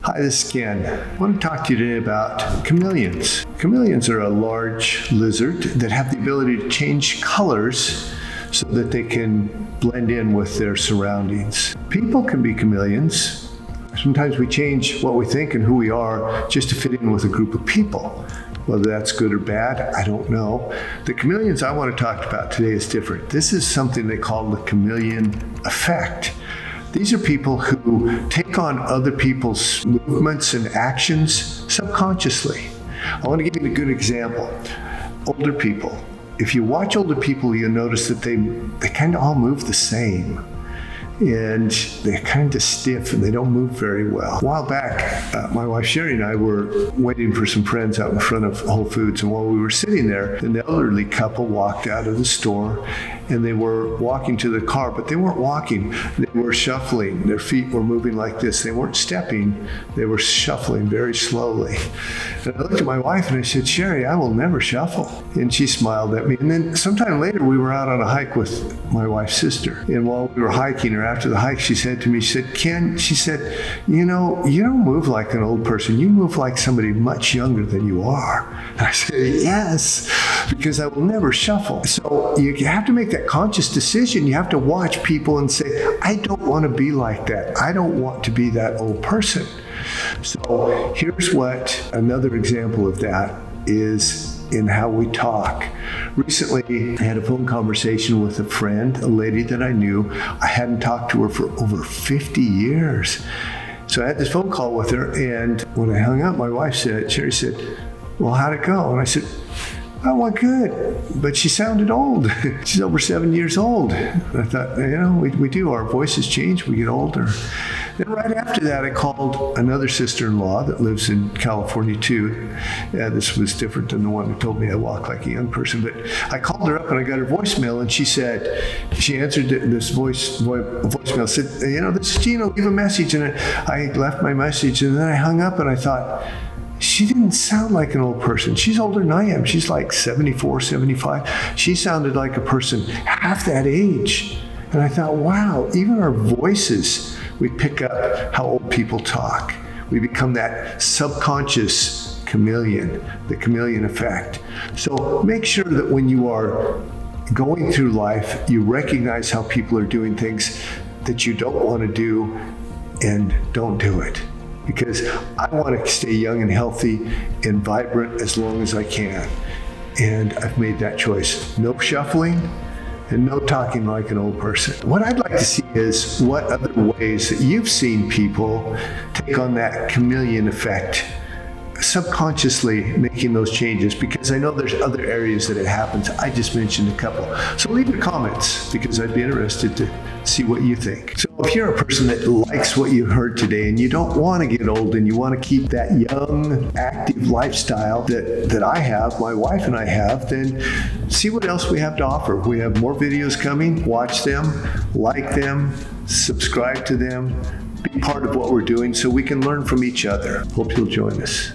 Hi, this is Ken. I want to talk to you today about chameleons. Chameleons are a large lizard that have the ability to change colors so that they can blend in with their surroundings. People can be chameleons. Sometimes we change what we think and who we are just to fit in with a group of people. Whether that's good or bad, I don't know. The chameleons I want to talk about today is different. This is something they call the Chameleon Effect. These are people who take on other people's movements and actions subconsciously. I want to give you a good example. Older people. If you watch older people, you'll notice that they kind of all move the same. And they're kind of stiff and they don't move very well. A while back, my wife Sherry and I were waiting for some friends out in front of Whole Foods, and while we were sitting there, an elderly couple walked out of the store and they were walking to the car, but they weren't walking, they were shuffling. Their feet were moving like this. They weren't stepping, they were shuffling very slowly. And I looked at my wife and I said, "Sherry, I will never shuffle." And she smiled at me. And then sometime later, we were out on a hike with my wife's sister. And while we were hiking, or after the hike, she said to me, she said, "Ken," she said, you don't move like an old person. You move like somebody much younger than you are." And I said, "Yes, because I will never shuffle." So you have to make that conscious decision. You have to watch people and say, "I don't want to be like that. I don't want to be that old person." So here's what another example of that is in how we talk. Recently, I had a phone conversation with a friend, a lady that I knew. I hadn't talked to her for over 50 years. So I had this phone call with her, and when I hung up, my wife said, Sherry said, "Well, how'd it go?" And I said, "Oh, well, good." But she sounded old. She's over 7 years old. I thought, we do. Our voices change. We get older. Then right after that, I called another sister-in-law that lives in California too. This was different than the one who told me I walk like a young person. But I called her up and I got her voicemail, and she answered this voicemail, said, "This is Gino, leave a message." And I left my message, and then I hung up and I thought, she didn't sound like an old person. She's older than I am. She's like 74, 75. She sounded like a person half that age. And I thought, wow, even our voices, we pick up how old people talk. We become that subconscious chameleon, the chameleon effect. So make sure that when you are going through life, you recognize how people are doing things that you don't want to do, and don't do it. Because I want to stay young and healthy and vibrant as long as I can. And I've made that choice. No shuffling and no talking like an old person. What I'd like to see is what other ways that you've seen people take on that chameleon effect, subconsciously making those changes, because I know there's other areas that it happens. I just mentioned a couple. So leave your comments, because I'd be interested to see what you think. So if you're a person that likes what you heard today and you don't want to get old and you want to keep that young, active lifestyle that I have, my wife and I have, then see what else we have to offer. We have more videos coming. Watch them, like them, subscribe to them, be part of what we're doing so we can learn from each other. Hope you'll join us.